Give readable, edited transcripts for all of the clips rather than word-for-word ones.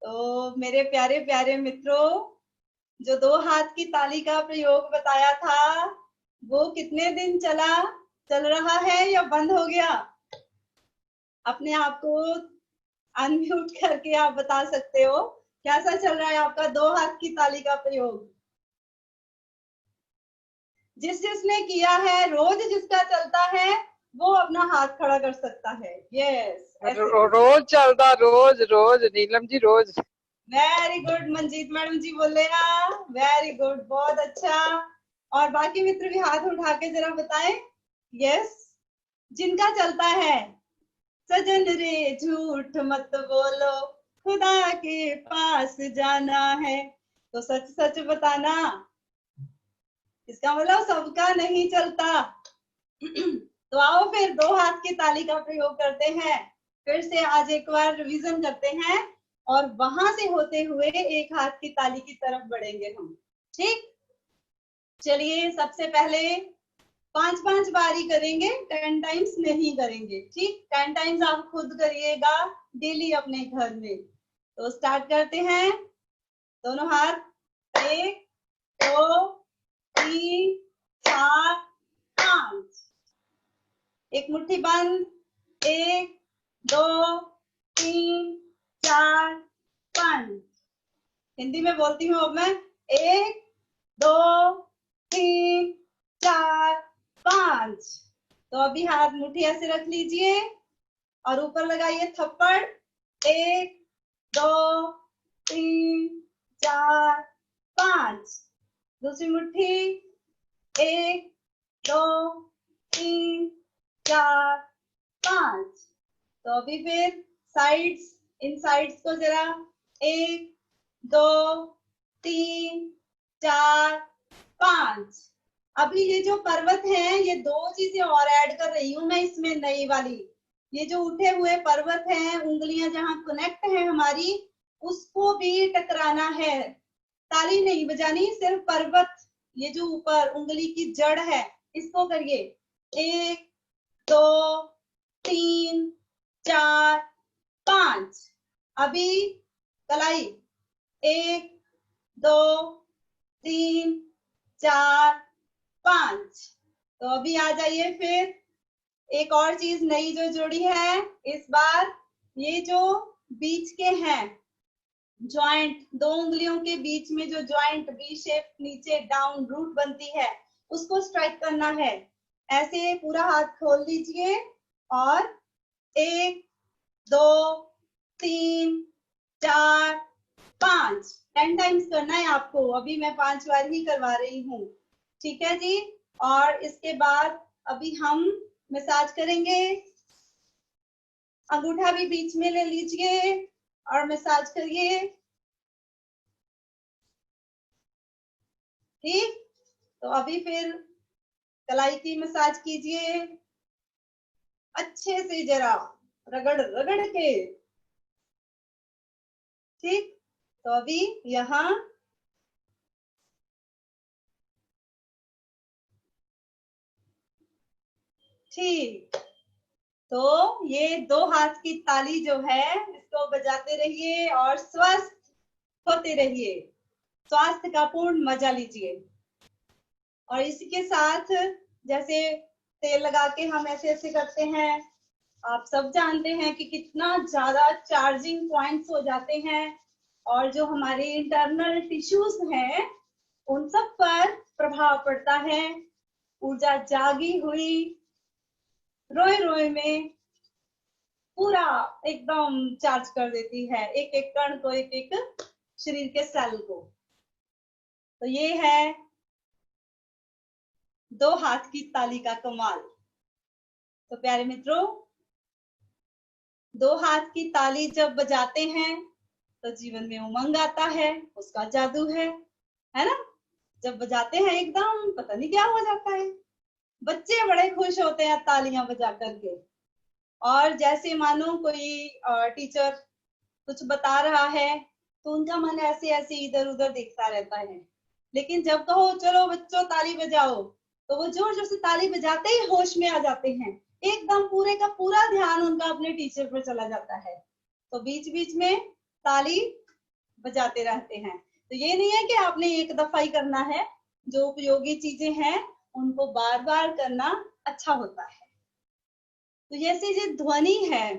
तो मेरे प्यारे प्यारे मित्रों, जो 2 हाथ की ताली का प्रयोग बताया था वो कितने दिन चल रहा है या बंद हो गया? अपने आप को अनम्यूट करके आप बता सकते हो, कैसा चल रहा है आपका 2 हाथ की ताली का प्रयोग? जिसने किया है, रोज जिसका चलता है वो अपना हाथ खड़ा कर सकता है। यस, रोज चलता, रोज रोज नीलम जी, रोज। वेरी गुड, मंजीत मैडम जी बोल रहे ना, वेरी गुड, बहुत अच्छा। और बाकी मित्र भी हाथ उठा के जरा बताएं। यस, जिनका चलता है, सजन रे झूठ मत बोलो, खुदा के पास जाना है, तो सच सच बताना। इसका मतलब सबका नहीं चलता। तो आओ फिर 2 हाथ की ताली का प्रयोग करते हैं। फिर से आज एक बार रिवीजन करते हैं और वहां से होते हुए 1 हाथ की ताली की तरफ बढ़ेंगे हम। ठीक, चलिए सबसे पहले 5-5 बारी करेंगे, 10 टाइम्स नहीं करेंगे। ठीक, 10 टाइम्स आप खुद करिएगा डेली अपने घर में। तो स्टार्ट करते हैं। दोनों हाथ, 1 2 3 4 5। एक मुट्ठी बंद, 1 2 3 4 5। हिंदी में बोलती हूँ अब मैं, 1 2 3 4 5। तो अभी हाथ मुट्ठी ऐसे रख लीजिए और ऊपर लगाइए थप्पड़। 1 2 3 4 5। दूसरी मुट्ठी, 1 2 3 4 5। तो अभी फिर साइड्स, इन साइड्स को जरा, 1 2 3 4 5। अभी ये जो पर्वत है, ये 2 चीजें और ऐड कर रही हूं मैं इसमें, नई वाली। ये जो उठे हुए पर्वत हैं, उंगलियां जहां कनेक्ट है हमारी, उसको भी टकराना है। ताली नहीं बजानी, सिर्फ पर्वत, ये जो ऊपर उंगली की जड़ है, इसको करिए। 1 2 3 4 5। अभी कलाई, 1 2 3 4 5। तो अभी आ जाइए फिर, एक और चीज नई जो जुड़ी है इस बार, ये जो बीच के हैं जॉइंट, 2 उंगलियों के बीच में जो जॉइंट बी शेप नीचे डाउन रूट बनती है, उसको स्ट्राइक करना है। ऐसे पूरा हाथ खोल लीजिए और 1 2 3 4 5 10 टाइम्स करना है आपको। अभी मैं 5 बार ही करवा रही हूँ, ठीक है जी। और इसके बाद अभी हम मसाज करेंगे। अंगूठा भी बीच में ले लीजिए और मसाज करिए। ठीक, तो अभी फिर कलाई की मसाज कीजिए अच्छे से, जरा रगड़ रगड़ के। ठीक, तो अभी यहाँ ठीक, तो ये 2 हाथ की ताली जो है, इसको बजाते रहिए और स्वस्थ होते रहिए, स्वास्थ्य का पूर्ण मजा लीजिए। और इसके साथ जैसे तेल लगा के हम ऐसे ऐसे करते हैं, आप सब जानते हैं कि कितना ज्यादा चार्जिंग पॉइंट्स हो जाते हैं, और जो हमारे इंटरनल टिश्यूज हैं उन सब पर प्रभाव पड़ता है। ऊर्जा जागी हुई रोए रोए में पूरा एकदम चार्ज कर देती है, एक एक कण को, एक एक शरीर के सेल को। तो ये है 2 हाथ की ताली का कमाल। तो प्यारे मित्रों, 2 हाथ की ताली जब बजाते हैं तो जीवन में उमंग आता है, उसका जादू है ना। जब बजाते हैं एकदम पता नहीं क्या हो जाता है, बच्चे बड़े खुश होते हैं तालियां बजा करके। और जैसे मानो कोई टीचर कुछ बता रहा है तो उनका मन ऐसे ऐसे इधर उधर देखता रहता है, लेकिन जब कहो चलो बच्चों ताली बजाओ, तो वो जोर जोर से ताली बजाते ही होश में आ जाते हैं, एकदम पूरे का पूरा ध्यान उनका अपने टीचर पर चला जाता है। तो बीच बीच में ताली बजाते रहते हैं। तो ये नहीं है कि आपने एक दफा ही करना है, जो उपयोगी चीजें हैं उनको बार बार करना अच्छा होता है। तो जैसे जो ध्वनि है,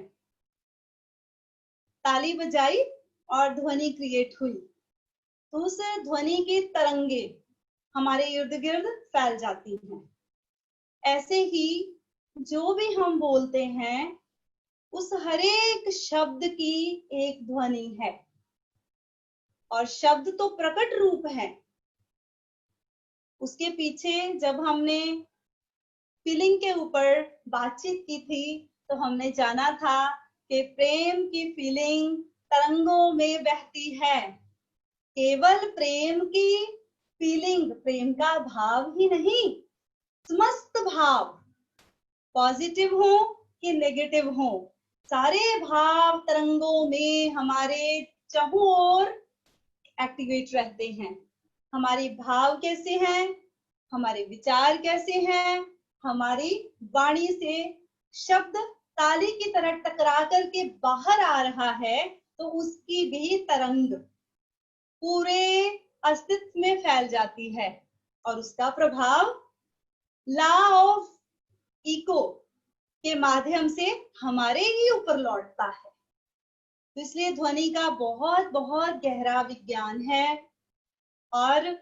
ताली बजाई और ध्वनि क्रिएट हुई, तो उस ध्वनि की तरंगे हमारे इर्द गिर्द फैल जाती हैं। ऐसे ही जो भी हम बोलते हैं उस हरेक शब्द की एक ध्वनि है, और शब्द तो प्रकट रूप है। उसके पीछे जब हमने फीलिंग के ऊपर बातचीत की थी तो हमने जाना था कि प्रेम की फीलिंग तरंगों में बहती है। केवल प्रेम की फीलिंग, प्रेम का भाव ही नहीं, समस्त भाव, पॉजिटिव हो कि नेगेटिव हो, सारे भाव तरंगों में हमारे चारों ओर एक्टिवेट रहते हैं। हमारे भाव कैसे हैं, हमारे विचार कैसे हैं, हमारी वाणी से शब्द ताली की तरह टकरा करके बाहर आ रहा है, तो उसकी भी तरंग पूरे अस्तित्व में फैल जाती है और उसका प्रभाव लॉ ऑफ इको के माध्यम से हमारे ही ऊपर लौटता है। तो इसलिए ध्वनि का बहुत बहुत गहरा विज्ञान है, और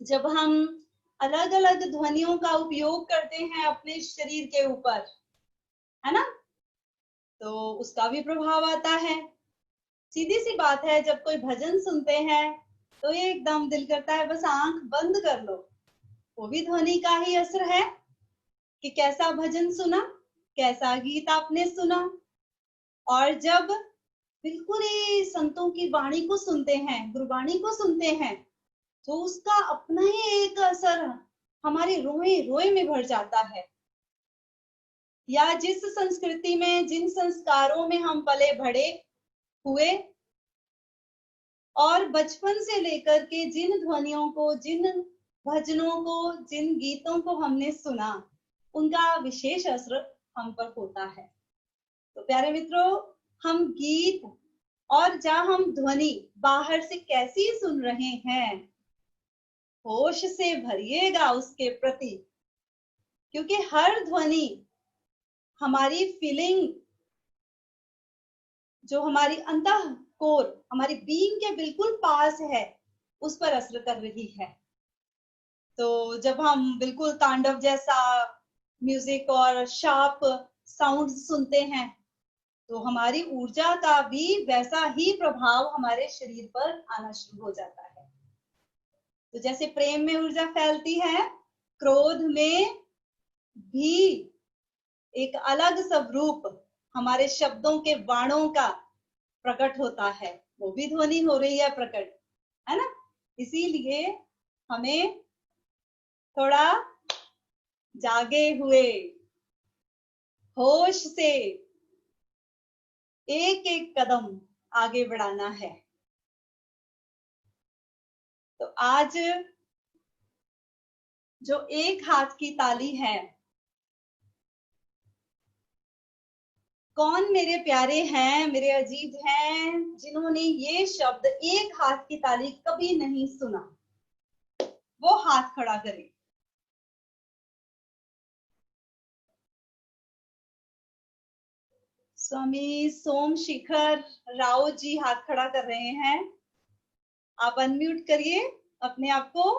जब हम अलग अलग ध्वनियों का उपयोग करते हैं अपने शरीर के ऊपर, है ना, तो उसका भी प्रभाव आता है। सीधी सी बात है, जब कोई भजन सुनते हैं तो एकदम दिल करता है बस आंख बंद कर लो। वो भी ध्वनि का ही असर है कि कैसा भजन सुना, कैसा गीत आपने सुना। और जब बिल्कुल ही संतों की वाणी को सुनते हैं, गुरबाणी को सुनते हैं, तो उसका अपना ही एक असर हमारे रोए रोए में भर जाता है। या जिस संस्कृति में, जिन संस्कारों में हम पले बढ़े हुए, और बचपन से लेकर के जिन ध्वनियों को, जिन भजनों को, जिन गीतों को हमने सुना, उनका विशेष असर हम पर होता है। तो प्यारे मित्रों, हम गीत और जहाँ हम ध्वनि बाहर से कैसी सुन रहे हैं, होश से भरिएगा उसके प्रति, क्योंकि हर ध्वनि हमारी फीलिंग, जो हमारी अंतःकोर, हमारी बीइंग के बिल्कुल पास है, उस पर असर कर रही है। तो जब हम बिल्कुल तांडव जैसा म्यूजिक और शार्प साउंड सुनते हैं, तो हमारी ऊर्जा का भी वैसा ही प्रभाव हमारे शरीर पर आना शुरू हो जाता है। तो जैसे प्रेम में ऊर्जा फैलती है, क्रोध में भी एक अलग स्वरूप हमारे शब्दों के बाणों का प्रकट होता है, वो भी ध्वनि हो रही है प्रकट, है ना। इसीलिए हमें थोड़ा जागे हुए होश से एक एक कदम आगे बढ़ाना है। तो आज जो एक हाथ की ताली है, कौन मेरे प्यारे हैं, मेरे अजीज हैं, जिन्होंने ये शब्द एक हाथ की ताली कभी नहीं सुना, वो हाथ खड़ा करे। स्वामी सोमशिखर राव जी हाथ खड़ा कर रहे हैं। आप अनम्यूट करिए अपने आप को।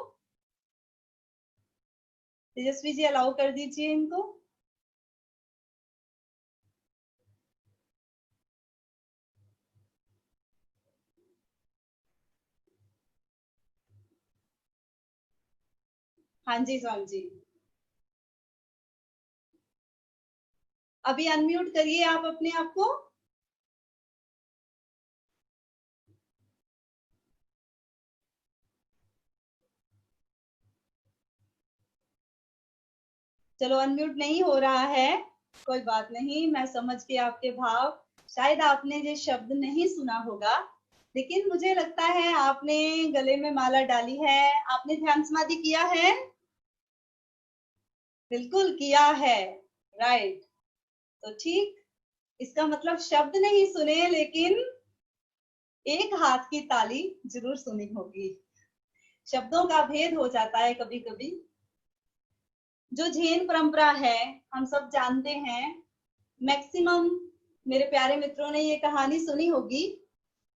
तेजस्वी जी अलाउ कर दीजिए इनको। हाँ जी स्वामी जी, अभी अनम्यूट करिए आप अपने आप को। चलो अनम्यूट नहीं हो रहा है, कोई बात नहीं, मैं समझ के आपके भाव। शायद आपने ये शब्द नहीं सुना होगा, लेकिन मुझे लगता है आपने गले में माला डाली है, आपने ध्यान समाधि किया है, बिल्कुल किया है, राइट। तो ठीक, इसका मतलब शब्द नहीं सुने, लेकिन एक हाथ की ताली जरूर सुनी होगी। शब्दों का भेद हो जाता है कभी कभी। जो जैन परंपरा है, हम सब जानते हैं, मैक्सिमम मेरे प्यारे मित्रों ने ये कहानी सुनी होगी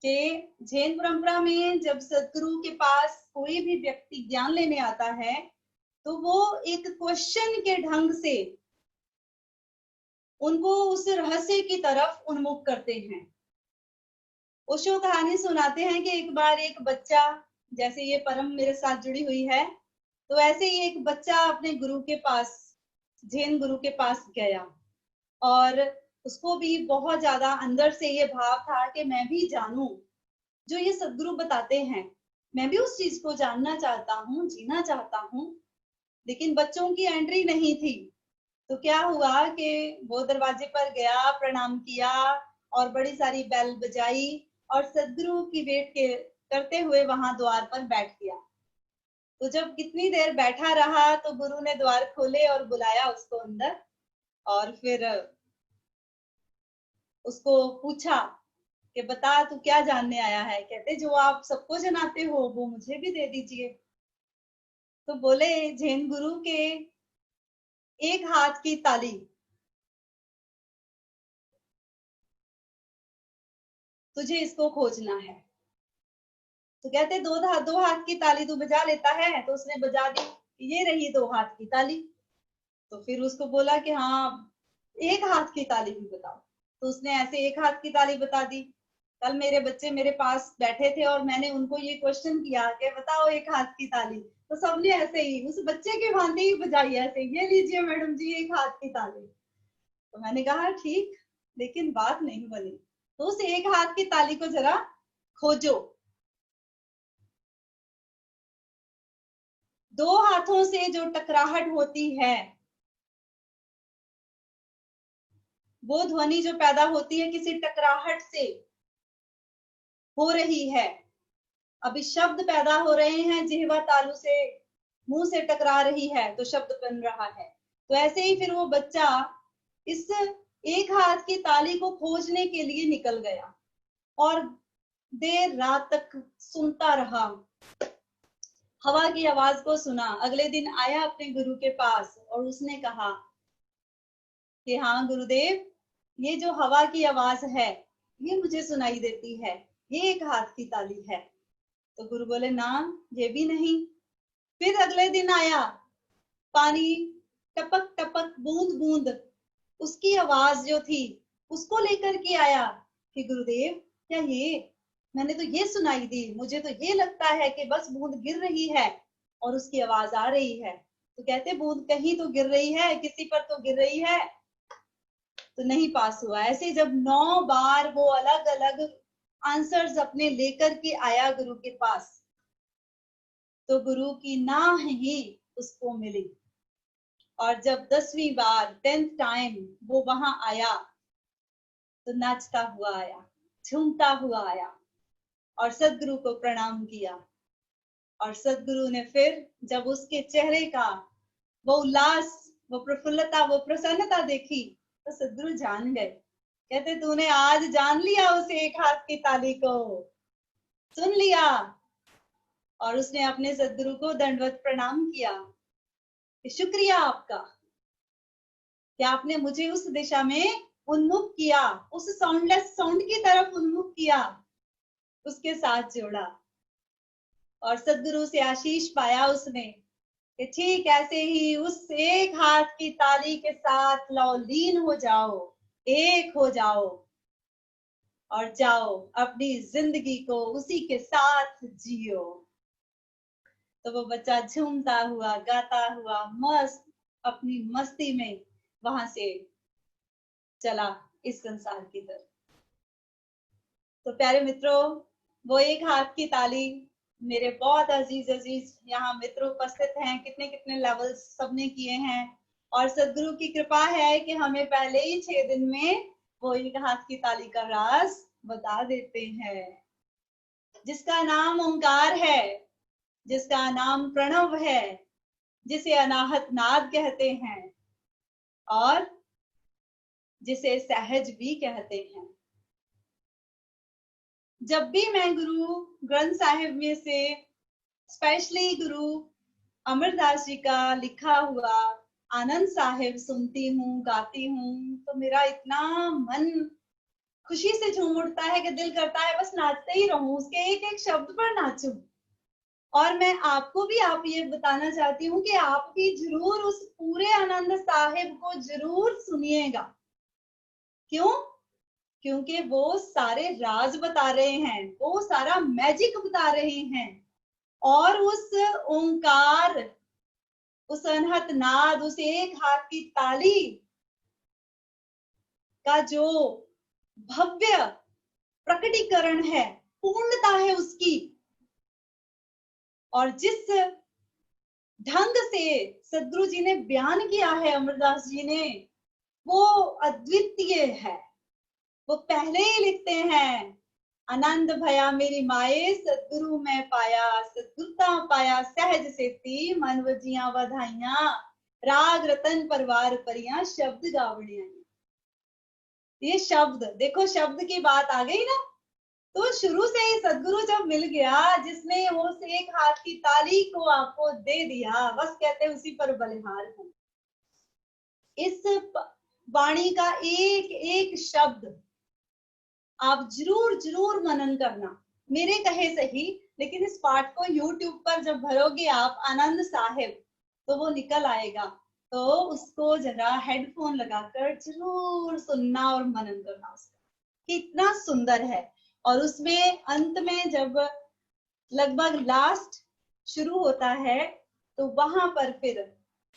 कि जैन परंपरा में जब सदगुरु के पास कोई भी व्यक्ति ज्ञान लेने आता है तो वो एक क्वेश्चन के ढंग से उनको उस रहस्य की तरफ उन्मुख करते हैं। ओशो कहानी सुनाते हैं कि एक बार एक बच्चा, जैसे ये परम मेरे साथ जुड़ी हुई है, तो ऐसे ही एक बच्चा अपने गुरु के पास, जैन गुरु के पास गया और उसको भी बहुत ज्यादा अंदर से ये भाव था कि मैं भी जानूं जो ये सदगुरु बताते हैं, मैं भी उस चीज को जानना चाहता हूँ, जीना चाहता हूँ। लेकिन बच्चों की एंट्री नहीं थी। तो क्या हुआ कि वो दरवाजे पर गया, प्रणाम किया और बड़ी सारी बेल बजाई और सदगुरु की वेट के करते हुए वहां द्वार पर बैठ गया। तो जब कितनी देर बैठा रहा तो गुरु ने द्वार खोले और बुलाया उसको अंदर और फिर उसको पूछा कि बता तू क्या जानने आया है। कहते जो आप सबको जनाते हो वो मुझे भी दे दीजिए। तो बोले जैन गुरु के एक हाथ की ताली, तुझे इसको खोजना है। तो कहते दो हाथ की ताली तू बजा लेता है। तो उसने बजा दी, ये रही दो हाथ की ताली। तो फिर उसको बोला कि हाँ एक हाथ की ताली भी बताओ। तो उसने ऐसे एक हाथ की ताली बता दी। कल मेरे बच्चे मेरे पास बैठे थे और मैंने उनको ये क्वेश्चन किया कि बताओ एक हाथ की ताली, तो सबने ऐसे ही उस बच्चे के भांति ही बजाई, ऐसे ये लीजिए मैडम जी एक हाथ की ताली। तो मैंने कहा ठीक, लेकिन बात नहीं बनी। तो उस एक हाथ की ताली को जरा खोजो। दो हाथों से जो टकराहट होती है, वो ध्वनि जो पैदा होती है किसी टकराहट से हो रही है। अभी शब्द पैदा हो रहे हैं, जिह्वा तालू से मुंह से टकरा रही है तो शब्द बन रहा है। तो ऐसे ही फिर वो बच्चा इस एक हाथ की ताली को खोजने के लिए निकल गया और देर रात तक सुनता रहा, हवा की आवाज को सुना। अगले दिन आया अपने गुरु के पास और उसने कहा कि हाँ गुरुदेव, ये जो हवा की आवाज है ये मुझे सुनाई देती है, ये एक हाथ की ताली है। तो गुरु बोले ना, ये भी नहीं। फिर अगले दिन आया, पानी टपक टपक बूंद बूंद उसकी आवाज जो थी उसको लेकर के आया कि गुरुदेव क्या ये, मैंने तो ये सुनाई दी, मुझे तो ये लगता है कि बस बूंद गिर रही है और उसकी आवाज आ रही है। तो कहते बूंद कहीं तो गिर रही है, किसी पर तो गिर रही है। तो नहीं पास हुआ। ऐसे जब 9 बार वो अलग अलग आंसर्स अपने लेकर के आया गुरु के पास, तो गुरु की ना ही उसको मिली। और जब 10वीं बार 10th टाइम वो वहां आया तो नाचता हुआ आया, झूमता हुआ आया और सदगुरु को प्रणाम किया। और सदगुरु ने फिर जब उसके चेहरे का वो उल्लास, वो प्रफुल्लता, वो प्रसन्नता देखी तो सदगुरु जान गए। कहते तूने आज जान लिया उस एक हाथ की ताली को, सुन लिया। और उसने अपने सदगुरु को दंडवत प्रणाम किया कि शुक्रिया आपका कि आपने मुझे उस दिशा में उन्मुख किया, उस साउंडलेस साउंड की तरफ उन्मुख किया, उसके साथ जोड़ा। और सदगुरु से आशीष पाया उसने कि ठीक ऐसे ही उस एक हाथ की ताली के साथ लीन हो जाओ, एक हो जाओ और जाओ अपनी जिंदगी को उसी के साथ जियो। तो वो बच्चा झूमता हुआ, गाता हुआ, मस्त अपनी मस्ती में वहां से चला इस संसार की तरफ। तो प्यारे मित्रों, वो एक हाथ की ताली, मेरे बहुत अजीज अजीज यहाँ मित्र उपस्थित हैं, कितने कितने लेवल्स सबने किए हैं। और सदगुरु की कृपा है कि हमें पहले ही 6 दिन में वो एक हाथ की ताली का राज बता देते हैं। जिसका नाम ओंकार है, जिसका नाम प्रणव है, जिसे अनाहत नाद कहते हैं और जिसे सहज भी कहते हैं। जब भी मैं गुरु ग्रंथ साहिब में से स्पेशली गुरु अमरदास जी का लिखा हुआ आनंद साहिब सुनती हूँ, गाती हूँ, तो मेरा इतना मन खुशी से झूम उठता है कि दिल करता है बस नाचते ही रहूं, उसके एक एक शब्द पर नाचूं। और मैं आपको भी आप ये बताना चाहती हूँ कि आप भी जरूर उस पूरे आनंद साहिब को जरूर सुनिएगा। क्यों? क्योंकि वो सारे राज बता रहे हैं, वो सारा मैजिक बता रहे हैं। और उस ओंकार, उस अनहत नाद, उस एक हाथ की ताली का जो भव्य प्रकटीकरण है, पूर्णता है उसकी, और जिस ढंग से सदगुरु जी ने बयान किया है, अमरदास जी ने, वो अद्वितीय है। वो पहले ही लिखते हैं, आनंद भया मेरी माए सदगुरु मैं पाया, सदगुरुता पाया सहज सेती मन वजिया बधाइया, राग रतन परवार परिया शब्द गावड़िया। ये शब्द देखो, शब्द की बात आ गई ना, तो शुरू से ही सदगुरु जब मिल गया, जिसने उस एक हाथ की ताली को आपको दे दिया, बस कहते उसी पर बलिहार हूं। इस वाणी का एक एक शब्द आप जरूर जरूर मनन करना, मेरे कहे सही, लेकिन इस पाठ को YouTube पर जब भरोगे आप आनंद साहिब, तो वो निकल आएगा। तो उसको जरा हेडफोन लगाकर जरूर सुनना और मनन करना उसका, कितना सुंदर है। और उसमें अंत में जब लगभग लास्ट शुरू होता है, तो वहां पर फिर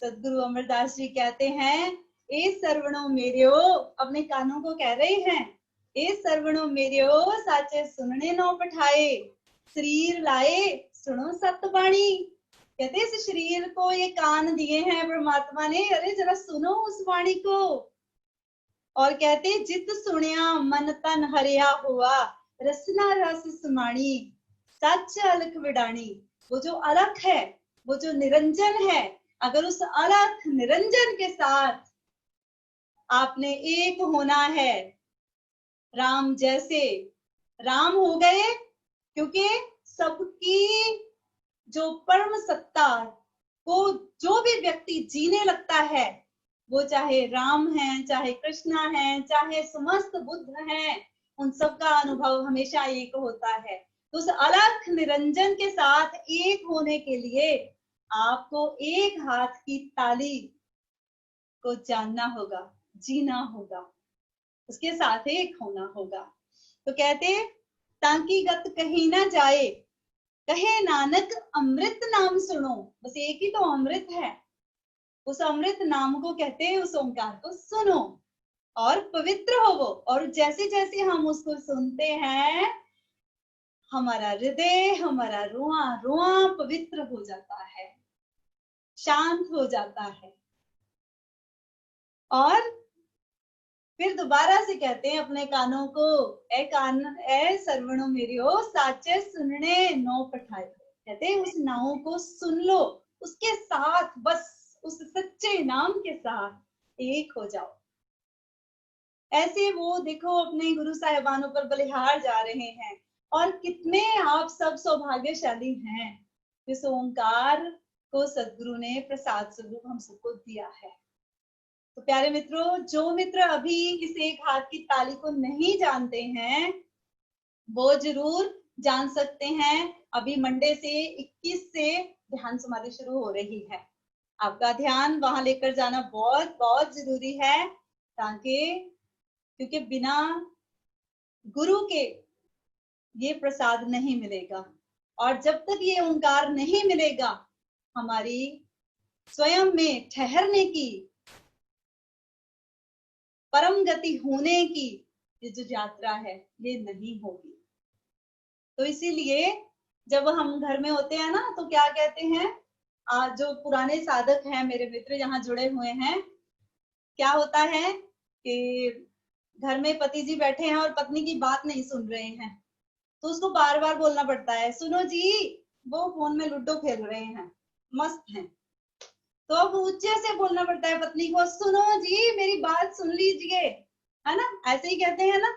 सदगुरु अमरदास जी कहते हैं, ए सर्वणो मेरियो, अपने कानों को कह रहे हैं, ए सर्वणो मेरियो साचे सुनने नो पठाए, शरीर लाए सुनो सतबाणी। कहते इस शरीर को ये कान दिए हैं परमात्मा ने, अरे जरा सुनो उस वाणी को। और कहते जित सुनिया मन तन हरिया हुआ, रसना रस समाणी सच अलख विडाणी। वो जो अलख है, वो जो निरंजन है, अगर उस अलख निरंजन के साथ आपने एक होना है, राम जैसे राम हो गए, क्योंकि सबकी जो परम सत्ता को जो भी व्यक्ति जीने लगता है, वो चाहे राम है, चाहे कृष्णा है, चाहे समस्त बुद्ध हैं, उन सबका अनुभव हमेशा एक होता है। तो उस अलख निरंजन के साथ एक होने के लिए आपको एक हाथ की ताली को जानना होगा, जीना होगा, उसके साथ एक होना होगा। तो कहते ताकि गत कहीं ना जाए, कहे नानक अमृत नाम सुनो। बस एक ही तो अमृत है, उस अमृत नाम को कहते हैं, उस ओंकार को सुनो और पवित्र हो वो। और जैसे जैसे हम उसको सुनते हैं, हमारा हृदय, हमारा रुआ रुआ पवित्र हो जाता है, शांत हो जाता है। और फिर दोबारा से कहते हैं अपने कानों को, ए कान ए सर्वणो मेरियो साचे सुनने नो पठाए। कहते हैं उस नाम को सुन लो, उसके साथ बस उस सच्चे नाम के साथ एक हो जाओ। ऐसे वो देखो अपने गुरु साहिबानों पर बलिहार जा रहे हैं, और कितने आप सब सौभाग्यशाली हैं, इस ओंकार को सदगुरु ने प्रसाद स्वरूप हम सबको दिया है। तो प्यारे मित्रों, जो मित्र अभी इस एक हाथ की ताली को नहीं जानते हैं, वो जरूर जान सकते हैं। अभी मंडे से 21 से ध्यान समाधि शुरू हो रही है, आपका ध्यान वहां लेकर जाना बहुत बहुत जरूरी है, ताकि क्योंकि बिना गुरु के ये प्रसाद नहीं मिलेगा। और जब तक ये ओंकार नहीं मिलेगा, हमारी स्वयं में ठहरने की, परम गति होने की ये जो यात्रा है, ये नहीं होगी। तो इसीलिए जब हम घर में होते हैं ना, तो क्या कहते हैं, जो पुराने साधक हैं, मेरे मित्र यहाँ जुड़े हुए हैं, क्या होता है कि घर में पति जी बैठे हैं और पत्नी की बात नहीं सुन रहे हैं, तो उसको बार बार बोलना पड़ता है, सुनो जी, वो फोन में लूडो खेल रहे हैं, मस्त हैं। तो अब ऊंचे से बोलना पड़ता है पत्नी को, सुनो जी मेरी बात सुन लीजिए, है ना, ऐसे ही कहते हैं ना।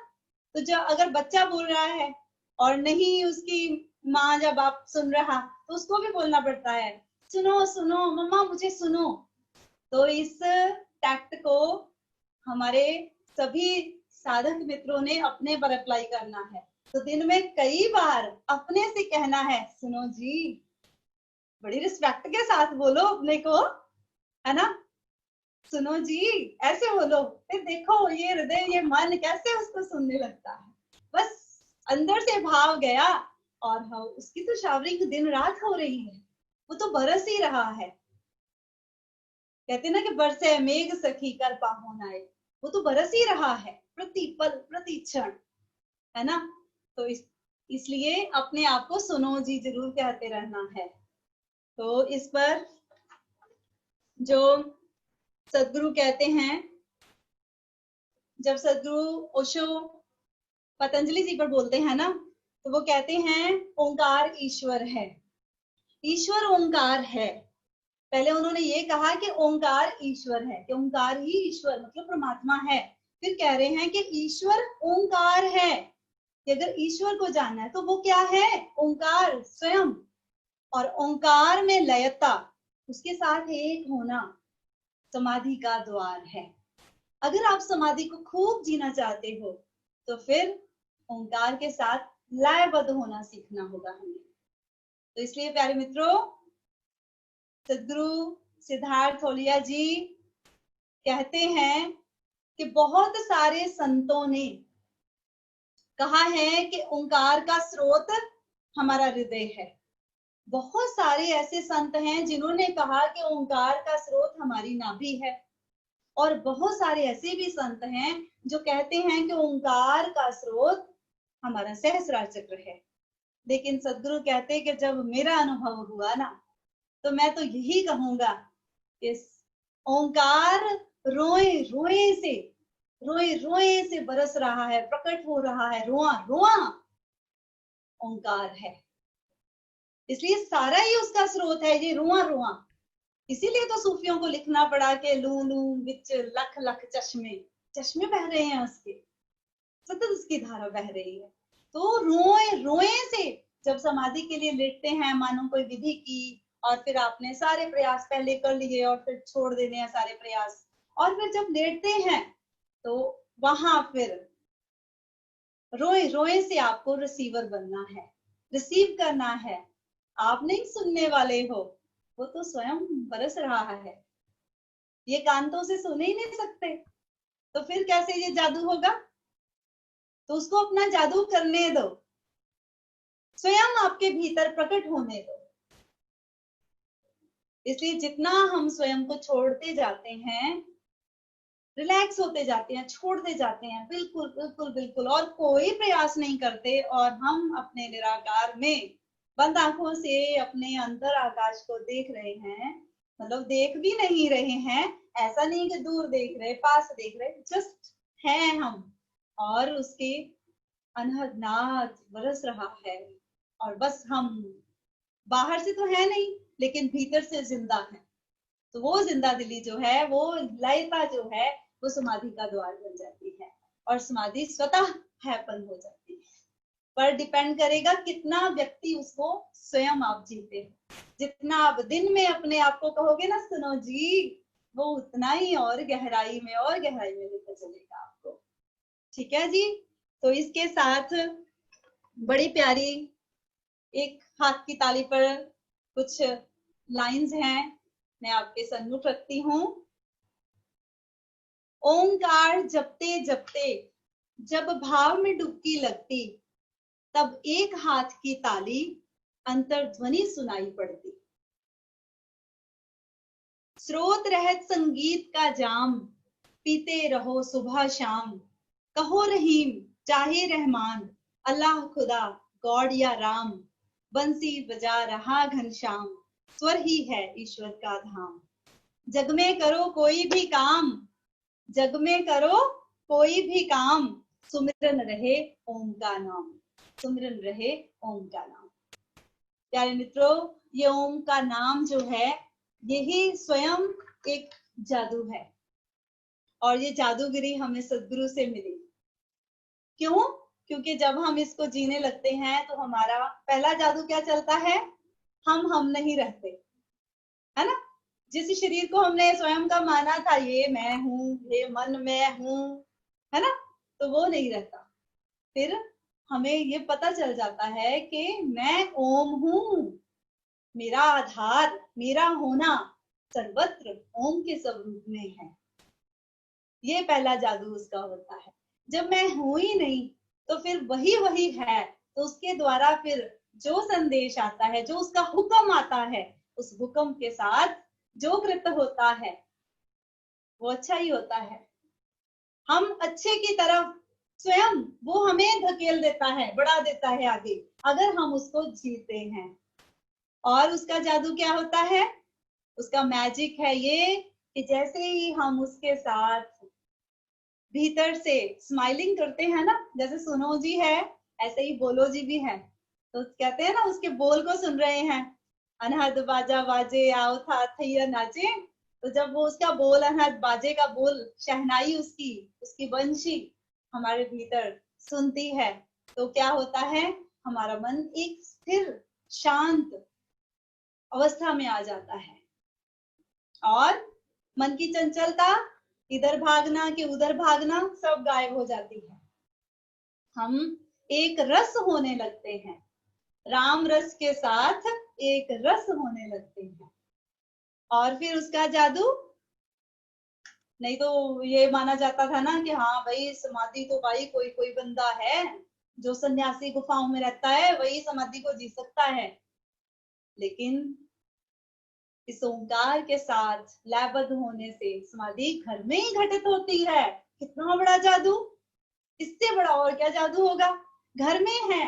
तो जो अगर बच्चा बोल रहा है और नहीं उसकी माँ या बाप सुन रहा तो उसको भी बोलना पड़ता है, सुनो सुनो मम्मा मुझे सुनो। तो इस टैक्ट को हमारे सभी साधक मित्रों ने अपने पर अप्लाई करना है। तो दिन में कई बार अपने से कहना है, सुनो जी, बड़ी रिस्पेक्ट के साथ बोलो अपने को, है ना, सुनो जी ऐसे बोलो। फिर देखो ये हृदय, ये मन कैसे उसको सुनने लगता है। बस अंदर से भाव गया और हाँ, उसकी तो शावरिंग दिन रात हो रही है, वो तो बरस ही रहा है। कहते ना कि बरसे मेघ सखी कर पाहो नाए, वो तो बरस ही रहा है प्रति पल प्रति क्षण, है ना। तो इसलिए अपने आप को सुनो जी जरूर कहते रहना है। तो इस पर जो सदगुरु कहते हैं, जब सदगुरु ओशो पतंजलि जी पर बोलते हैं ना, तो वो कहते हैं ओंकार ईश्वर है, ईश्वर ओंकार है। पहले उन्होंने ये कहा कि ओंकार ईश्वर है, कि ओंकार ही ईश्वर मतलब परमात्मा है। फिर कह रहे हैं कि ईश्वर ओंकार है, कि अगर ईश्वर को जानना है तो वो क्या है, ओंकार स्वयं। और ओंकार में लयता, उसके साथ एक होना, समाधि का द्वार है। अगर आप समाधि को खूब जीना चाहते हो तो फिर ओंकार के साथ लयबद्ध होना सीखना होगा हमें। तो इसलिए प्यारे मित्रों, सदगुरु सिद्धार्थ होलिया जी कहते हैं कि बहुत सारे संतों ने कहा है कि ओंकार का स्रोत हमारा हृदय है। बहुत सारे ऐसे संत हैं जिन्होंने कहा कि ओंकार का स्रोत हमारी नाभि है। और बहुत सारे ऐसे भी संत हैं जो कहते हैं कि ओंकार का स्रोत हमारा सहस्रार चक्र है। लेकिन सदगुरु कहते हैं कि जब मेरा अनुभव हुआ ना, तो मैं तो यही कहूंगा कि ओंकार रोए रोए से बरस रहा है, प्रकट हो रहा है, रोआ रोआ ओंकार है। इसलिए सारा ही उसका स्रोत है, ये रोआ रोआ। इसीलिए तो सूफियों को लिखना पड़ा कि लू लू बिच लख लख चश्मे, चश्मे बह रहे हैं उसके, सतत उसकी धारा बह रही है। तो रोए रोए से जब समाधि के लिए लेटते हैं, मानो कोई विधि की और फिर आपने सारे प्रयास पहले कर लिए और फिर छोड़ देने हैं सारे प्रयास, और फिर जब लेटते हैं तो वहां फिर रोए रोए से आपको रिसीवर बनना है, रिसीव करना है। आप नहीं सुनने वाले हो, वो तो स्वयं बरस रहा है, ये कांतों से सुन ही नहीं सकते, तो फिर कैसे ये जादू होगा। तो उसको अपना जादू करने दो, स्वयं आपके भीतर प्रकट होने दो। इसलिए जितना हम स्वयं को छोड़ते जाते हैं, रिलैक्स होते जाते हैं, छोड़ते जाते हैं, बिल्कुल बिल्कुल बिल्कुल, और कोई प्रयास नहीं करते, और हम अपने निराकार में बंद आंखों से अपने अंतर आकाश को देख रहे हैं, मतलब देख भी नहीं रहे हैं, ऐसा नहीं कि दूर देख रहे, पास देख रहे, जस्ट हैं हम, और उसके अनहद नाद बरस रहा है। और बस हम बाहर से तो है नहीं, लेकिन भीतर से जिंदा है। तो वो जिंदा दिली जो है, वो लयता जो है, वो समाधि का द्वार बन जाती है, और समाधि स्वतः हैपन हो जाती है। पर डिपेंड करेगा कितना व्यक्ति उसको स्वयं आप जीते हो। जितना आप दिन में अपने आप को कहोगे ना सुनो जी, वो उतना ही और गहराई में लेकर चलेगा आपको। ठीक है जी। तो इसके साथ बड़ी प्यारी एक हाथ की ताली पर कुछ लाइंस हैं, मैं आपके सन्मुख रखती हूँ। ओंकार जपते जपते जब भाव में डुबकी लगती, तब एक हाथ की ताली अंतर्ध्वनि सुनाई पड़ती। स्रोत रहत संगीत का जाम, पीते रहो सुबह शाम, कहो रहीम चाहे रहमान, अल्लाह खुदा गॉड या राम, बंसी बजा रहा घनश्याम, स्वर ही है ईश्वर का धाम। जग में करो कोई भी काम, जग में करो कोई भी काम, सुमिरन रहे ओम का नाम, सुमिरन रहे ओम का नाम। प्यारे मित्रों, ये ओम का नाम जो है, यही स्वयं एक जादू है, और ये जादूगिरी हमें सदगुरु से मिली। क्यों? क्योंकि जब हम इसको जीने लगते हैं तो हमारा पहला जादू क्या चलता है, हम नहीं रहते, है ना। जिस शरीर को हमने स्वयं का माना था, ये मैं हूं, ये मन मैं हूं, है ना, तो वो नहीं रहता। फिर हमें ये पता चल जाता है कि मैं ओम हूं, मेरा आधार, मेरा होना सर्वत्र ओम के स्वरूप में है। ये पहला जादू उसका होता है। जब मैं हूं ही नहीं तो फिर वही है, तो उसके द्वारा फिर जो संदेश आता है, जो उसका हुक्म आता है, उस हुक्म के साथ जो कृत्य होता है वो अच्छा ही होता है। हम अच्छे की तरफ स्वयं वो हमें धकेल देता है, बढ़ा देता है आगे, अगर हम उसको जीते हैं। और उसका जादू क्या होता है, उसका मैजिक है ये कि जैसे ही हम उसके साथ भीतर से स्माइलिंग करते हैं ना, जैसे सुनो जी है ऐसे ही बोलो जी भी है, तो कहते हैं ना उसके बोल को सुन रहे हैं, अनहद बाजा बाजे आओ था थैया नाचे। तो जब वो उसका बोल, अनहद बाजे का बोल, शहनाई उसकी उसकी बंशी हमारे भीतर सुनती है, तो क्या होता है, हमारा मन एक स्थिर शांत अवस्था में आ जाता है और मन की चंचलता, इधर भागना कि उधर भागना, सब गायब हो जाती है। हम एक रस होने लगते हैं, राम रस के साथ एक रस होने लगते हैं। और फिर उसका जादू, नहीं तो ये माना जाता था ना कि हाँ भाई समाधि तो भाई कोई कोई बंदा है जो सन्यासी गुफाओं में रहता है वही समाधि को जी सकता है। लेकिन इस ओंकार के साथ लयबद्ध होने से समाधि घर में ही घटित होती है। कितना बड़ा जादू, इससे बड़ा और क्या जादू होगा, घर में है।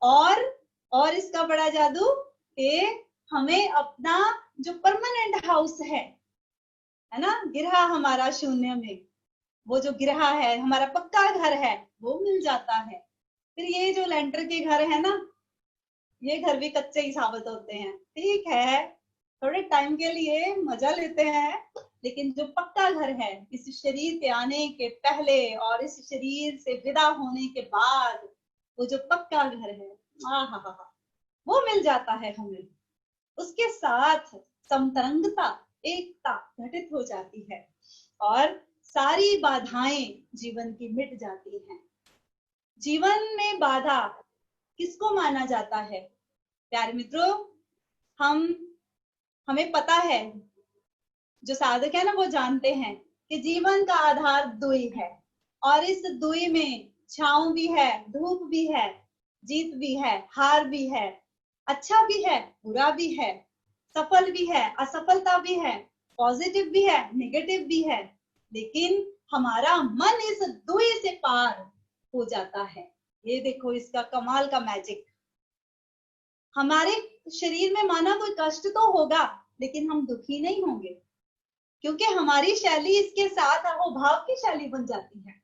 और इसका बड़ा जादू कि हमें अपना जो परमानेंट हाउस है ना, गिरहा हमारा शून्य में, वो जो गिरहा है हमारा पक्का घर है वो मिल जाता है। फिर ये जो लेंटर के घर है ना, ये घर भी कच्चे ही साबित होते हैं, ठीक है थोड़े टाइम के लिए मजा लेते हैं, लेकिन जो पक्का घर है इस शरीर के आने के पहले और इस शरीर से विदा होने के बाद, वो जो पक्का घर है, हा वो मिल जाता है हमें। उसके साथ समतरंगता, एकता घटित हो जाती है और सारी बाधाएं जीवन की मिट जाती हैं। जीवन में बाधा किसको माना जाता है प्यारे मित्रों, हमें पता है, जो साधक है ना वो जानते हैं कि जीवन का आधार दुई है और इस दुई में छांव भी है, धूप भी है, जीत भी है, हार भी है, अच्छा भी है, बुरा भी है, सफल भी है, असफलता भी है, पॉजिटिव भी है, नेगेटिव भी है। लेकिन हमारा मन इस दुई से पार हो जाता है। ये देखो इसका कमाल का मैजिक। हमारे शरीर में माना कोई कष्ट तो होगा लेकिन हम दुखी नहीं होंगे, क्योंकि हमारी शैली इसके साथ अहोभाव की शैली बन जाती है।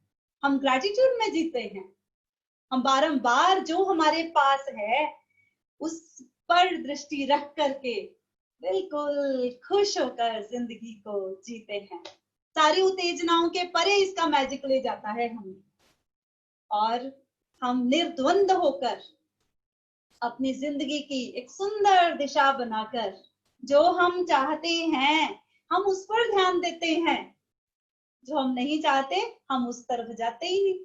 हम ग्रेटिट्यूड में जीते हैं, हम बारंबार जो हमारे पास है उस पर दृष्टि रख करके बिल्कुल खुश होकर जिंदगी को जीते हैं। सारी उत्तेजनाओं के परे इसका मैजिक ले जाता है हमें और हम निर्द्वंद होकर अपनी जिंदगी की एक सुंदर दिशा बनाकर जो हम चाहते हैं हम उस पर ध्यान देते हैं, जो हम नहीं चाहते हम उस तरफ जाते ही नहीं।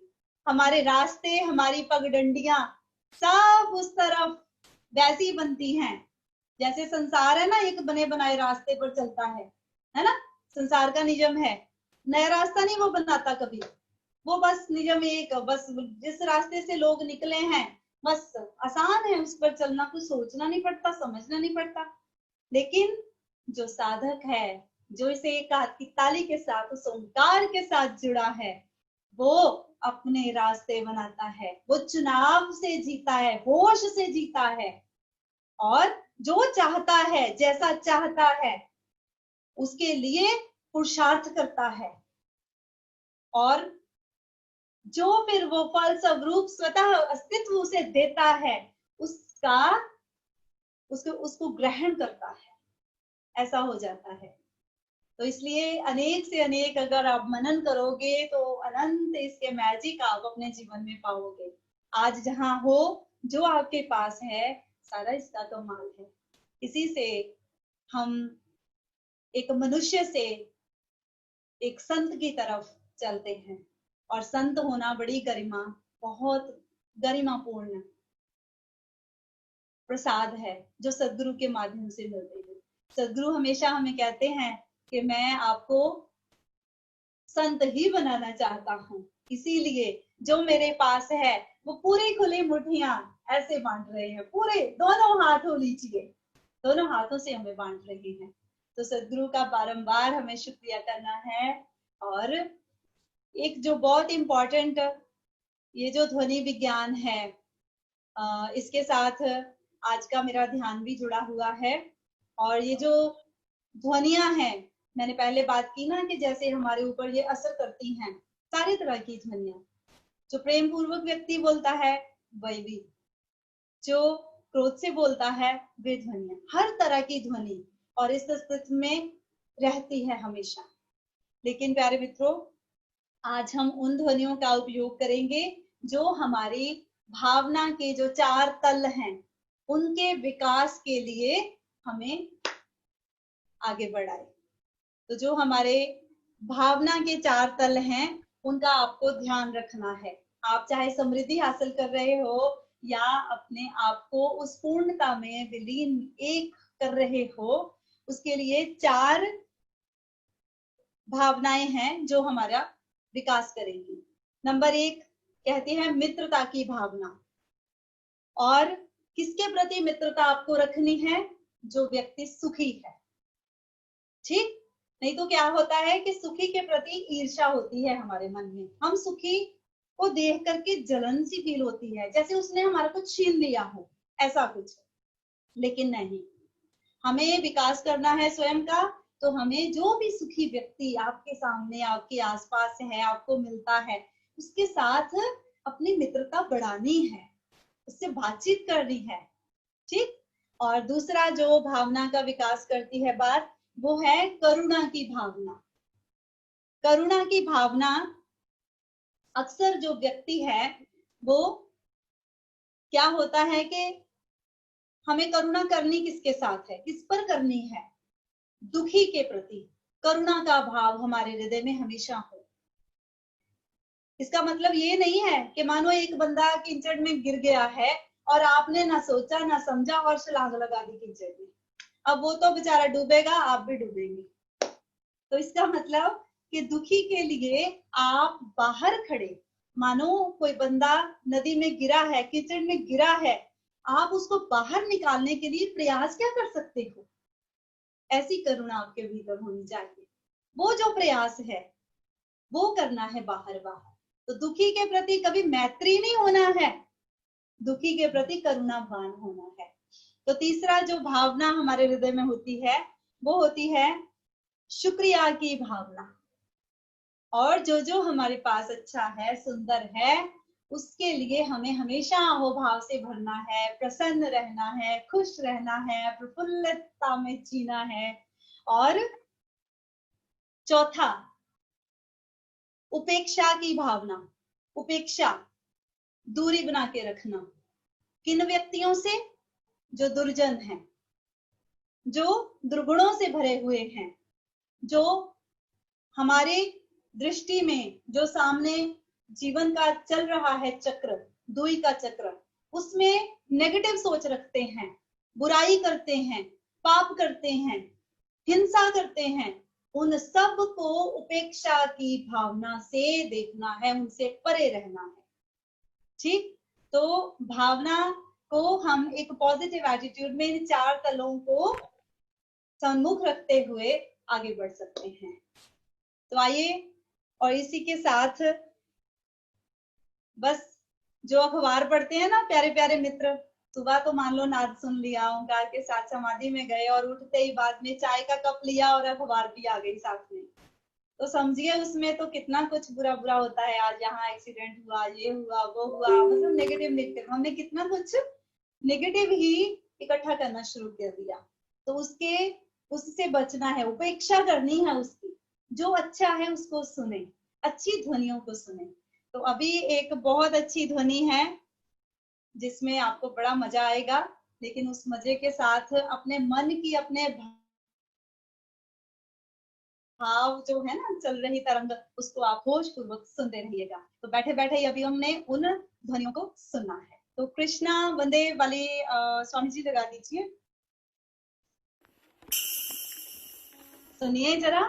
हमारे रास्ते, हमारी पगडंडियां सब उस तरफ वैसी बनती हैं जैसे संसार है ना, एक बने बनाए रास्ते पर चलता है ना। संसार का नियम है, नया रास्ता नहीं वो बनाता कभी, वो बस नियम एक, बस जिस रास्ते से लोग निकले हैं बस आसान है उस पर चलना, कुछ सोचना नहीं पड़ता, समझना नहीं पड़ता। लेकिन जो साधक है, जो इसे एक हाथ की ताली के साथ उस ओंकार के साथ जुड़ा है, वो अपने रास्ते बनाता है, वो चुनाव से जीता है, होश से जीता है और जो चाहता है, जैसा चाहता है उसके लिए पुरुषार्थ करता है और जो फिर वो फल स्वरूप स्वतः अस्तित्व उसे देता है उसको ग्रहण करता है, ऐसा हो जाता है। तो इसलिए अनेक से अनेक अगर आप मनन करोगे तो अनंत इसके मैजिक आप अपने जीवन में पाओगे। आज जहां हो, जो आपके पास है, सारा इसका कमाल है। इसी से हम एक मनुष्य से एक संत की तरफ चलते हैं, और संत होना बड़ी गरिमा, बहुत गरिमापूर्ण प्रसाद है जो सदगुरु के माध्यम से मिलते हैं। सदगुरु हमेशा हमें कहते हैं कि मैं आपको संत ही बनाना चाहता हूँ, इसीलिए जो मेरे पास है वो पूरी खुली मुट्ठियां ऐसे बांट रहे हैं, पूरे दोनों हाथों लीजिए, दोनों हाथों से हमें बांट रहे हैं। तो सदगुरु का बारंबार हमें शुक्रिया करना है। और एक जो बहुत इंपॉर्टेंट ये जो ध्वनि विज्ञान है, इसके साथ आज का मेरा ध्यान भी जुड़ा हुआ है। और ये जो ध्वनियां हैं, मैंने पहले बात की ना कि जैसे हमारे ऊपर ये असर करती हैं, सारी तरह की ध्वनियां। जो प्रेम पूर्वक व्यक्ति बोलता है वही भी, जो क्रोध से बोलता है वे ध्वनियां, हर तरह की ध्वनि और इस अस्तित्व में रहती है हमेशा। लेकिन प्यारे मित्रों, आज हम उन ध्वनियों का उपयोग करेंगे जो हमारी भावना के जो 4 तल हैं उनके विकास के लिए हमें आगे बढ़ाए। तो जो हमारे भावना के 4 तल हैं उनका आपको ध्यान रखना है। आप चाहे समृद्धि हासिल कर रहे हो या अपने आप को उस पूर्णता में विलीन एक कर रहे हो, उसके लिए 4 भावनाएं हैं जो हमारा विकास करेंगी। नंबर 1 कहती है मित्रता की भावना। और किसके प्रति मित्रता आपको रखनी है? जो व्यक्ति सुखी है, ठीक। नहीं तो क्या होता है कि सुखी के प्रति ईर्ष्या होती है हमारे मन में, हम सुखी को देख करके जलन सी फील होती है, जैसे उसने हमारा कुछ छीन लिया हो, ऐसा कुछ। लेकिन नहीं, हमें विकास करना है स्वयं का। तो हमें जो भी सुखी व्यक्ति आपके सामने, आपके आसपास है, आपको मिलता है, उसके साथ अपनी मित्रता बढ़ानी है, उससे बातचीत करनी है, ठीक। और दूसरा जो भावना का विकास करती है बात, वो है करुणा की भावना। करुणा की भावना अक्सर जो व्यक्ति है वो क्या होता है कि हमें करुणा करनी किसके साथ है, किस पर करनी है? दुखी के प्रति करुणा का भाव हमारे हृदय में हमेशा हो। इसका मतलब ये नहीं है कि मानो एक बंदा कीचड़ में गिर गया है और आपने ना सोचा ना समझा और छलांग लगा दी कीचड़ में, अब वो तो बेचारा डूबेगा, आप भी डूबेंगे। तो इसका मतलब कि दुखी के लिए आप बाहर खड़े, मानो कोई बंदा नदी में गिरा है, कीचड़ में गिरा है, आप उसको बाहर निकालने के लिए प्रयास क्या कर सकते हो? ऐसी करुणा आपके भीतर होनी चाहिए। वो जो प्रयास है वो करना है बाहर बाहर। तो दुखी के प्रति कभी मैत्री नहीं होना है, दुखी के प्रति करुणावान होना है। तो तीसरा जो भावना हमारे हृदय में होती है वो होती है शुक्रिया की भावना। और जो जो हमारे पास अच्छा है, सुंदर है, उसके लिए हमें हमेशा अहोभाव से भरना है, प्रसन्न रहना है, खुश रहना है, प्रफुल्लता में जीना है। और चौथा उपेक्षा की भावना। उपेक्षा, दूरी बना के रखना किन व्यक्तियों से? जो दुर्जन हैं, जो दुर्गुणों से भरे हुए हैं, जो हमारे दृष्टि में जो सामने जीवन का चल रहा है चक्र, दुई का चक्र, उसमें नेगेटिव सोच रखते हैं, बुराई करते हैं, पाप करते हैं, हिंसा करते हैं, उन सब को उपेक्षा की भावना से देखना है, उनसे परे रहना है, ठीक। तो भावना को हम एक पॉजिटिव एटीट्यूड में इन 4 तलों को सम्मुख रखते हुए आगे बढ़ सकते हैं। तो आइए, और इसी के साथ बस जो अखबार पढ़ते हैं ना प्यारे प्यारे मित्र, सुबह तो मान लो नाद सुन लिया, ओंकार के साथ समाधि में गए और उठते ही बाद में चाय का कप लिया और अखबार भी आ गई साथ में, तो समझिए उसमें तो कितना कुछ बुरा बुरा होता है। आज यहाँ एक्सीडेंट हुआ, ये हुआ, वो हुआ, मतलब नेगेटिव नेगेटिव, हमने कितना कुछ नेगेटिव ही इकट्ठा करना शुरू कर दिया। तो उसके उससे बचना है, उपेक्षा करनी है उसकी। जो अच्छा है उसको सुने, अच्छी ध्वनियों को सुने। तो अभी एक बहुत अच्छी ध्वनि है जिसमें आपको बड़ा मजा आएगा, लेकिन उस मजे के साथ अपने मन की, अपने भाव जो है ना, चल रही तरंग, उसको आप होश पूर्वक सुनते रहिएगा। तो बैठे बैठे ही अभी हमने उन ध्वनियों को सुनना है। तो कृष्णा वंदे वाली स्वामी जी लगा दीजिए, सुनिए जरा,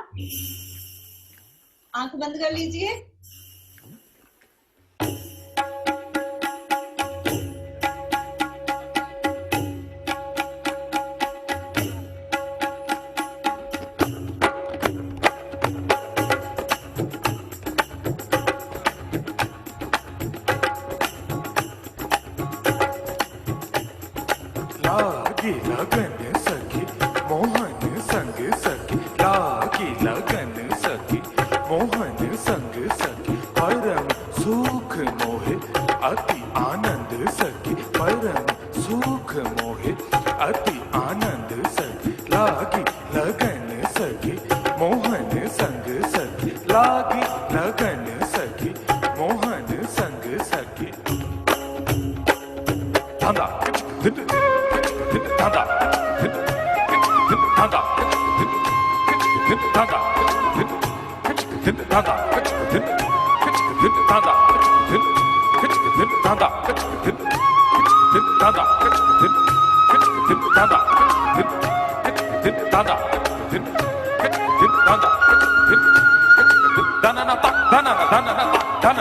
आंख बंद कर लीजिए। लागी लगन सखी मोहन संग सखी, लागी लगन सखी मोहन संग सखी, परम सुख मोहे अति आनंद सखी, परम सुख मोहे अति आनंद सखी, लागी लगन सखी मोहन संग सखी, लागी लगन सखी मोहन संग सखी। धांधा Tanda, tanda, tanda,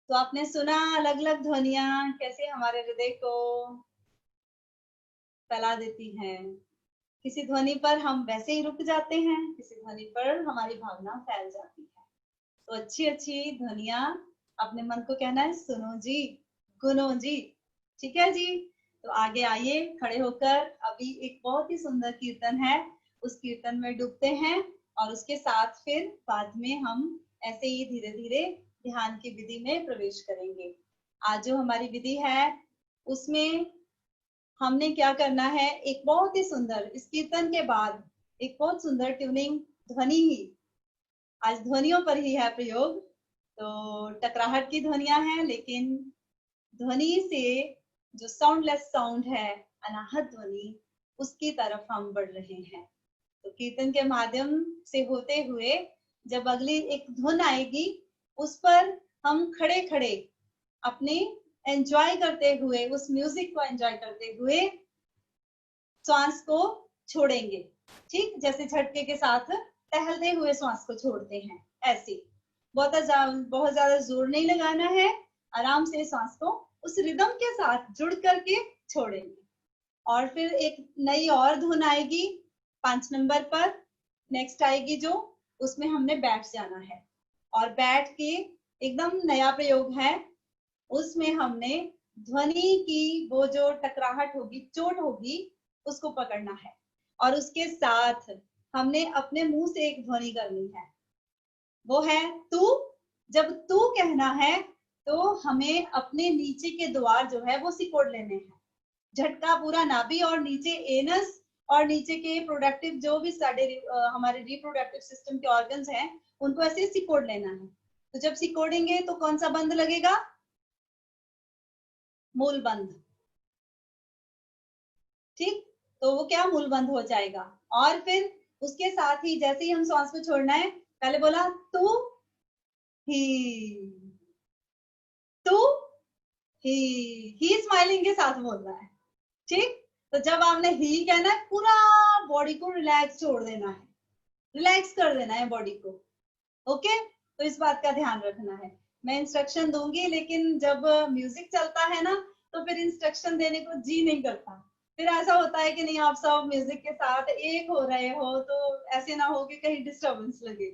तो आपने सुना अलग अलग ध्वनियां कैसे हमारे हृदय को फैला देती हैं। किसी ध्वनि पर हम वैसे ही रुक जाते हैं, किसी ध्वनि पर हमारी भावना फैल जाती है। तो अच्छी अच्छी ध्वनियां अपने मन को कहना है, सुनो जी, गुनो जी, ठीक है जी। तो आगे आइए खड़े होकर, अभी एक बहुत ही सुंदर कीर्तन है, उस कीर्तन में डूबते हैं और उसके साथ फिर बाद में हम ऐसे ही धीरे धीरे ध्यान की विधि में प्रवेश करेंगे। आज जो हमारी विधि है उसमें हमने क्या करना है, एक बहुत ही सुंदर, इस कीर्तन के बाद एक बहुत सुंदर ट्यूनिंग ध्वनि ही, आज ध्वनियों पर ही है प्रयोग। तो टकराहट की ध्वनियां हैं, लेकिन ध्वनि से जो साउंडलेस साउंड है, अनाहत ध्वनि, उसकी तरफ हम बढ़ रहे हैं। तो कीर्तन के माध्यम से होते हुए जब अगली एक धुन आएगी, उस पर हम खड़े खड़े अपने एंजॉय करते हुए, उस म्यूजिक को एंजॉय करते हुए श्वास को छोड़ेंगे। ठीक, जैसे झटके के साथ टहलते हुए श्वास को छोड़ते हैं, ऐसे बहुत ज्यादा जोर नहीं लगाना है, आराम से श्वास को उस रिदम के साथ जुड़ करके छोड़ेंगे। और फिर एक नई और धुन आएगी 5 नंबर पर, नेक्स्ट आएगी जो, उसमें हमने बैठ जाना है और बैठ के एकदम नया प्रयोग है, उसमें हमने ध्वनि की वो जो टकराहट होगी, चोट होगी, उसको पकड़ना है और उसके साथ हमने अपने मुंह से एक ध्वनि करनी है, वो है तू। जब तू कहना है तो हमें अपने नीचे के द्वार जो है वो सिकोड़ लेने हैं, झटका पूरा नाभि और नीचे एनस और नीचे के प्रोडक्टिव जो भी हमारे रिप्रोडक्टिव सिस्टम के ऑर्गन्स हैं, उनको ऐसे सिकोड़ लेना है। तो जब सिकोड़ेंगे तो कौन सा बंद लगेगा? मूल बंद। ठीक, तो वो क्या, मूल बंद हो जाएगा। और फिर उसके साथ ही जैसे ही हम श्वास को छोड़ना है, पहले बोला तू ही, तू ही स्माइलिंग के साथ बोलना है। ठीक, तो जब आपने ही कहना है, पूरा बॉडी को रिलैक्स छोड़ देना है, रिलैक्स कर देना है बॉडी को। ओके, तो इस बात का ध्यान रखना है। मैं इंस्ट्रक्शन दूंगी, लेकिन जब म्यूजिक चलता है ना, तो फिर इंस्ट्रक्शन देने को जी नहीं करता। फिर ऐसा होता है कि नहीं, आप सब म्यूजिक के साथ एक हो रहे हो, तो ऐसे ना हो कि कहीं डिस्टर्बेंस लगे।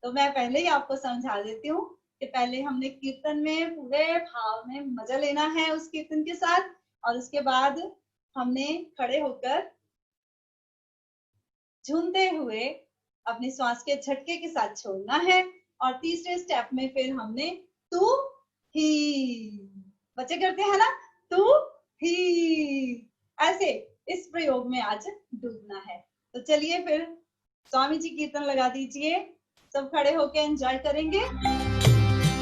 तो मैं पहले ही आपको समझा देती हूँ कि पहले हमने कीर्तन में पूरे भाव में मजा लेना है उस कीर्तन के साथ, और उसके बाद हमने खड़े होकर झूमते हुए अपनी श्वास के झटके के साथ छोड़ना है। और तीसरे स्टेप में फिर हमने तू ही, बच्चे करते हैं ना, तू ही, ऐसे इस प्रयोग में आज डूबना है। तो चलिए फिर स्वामी जी कीर्तन लगा दीजिए, सब खड़े होकर एंजॉय करेंगे।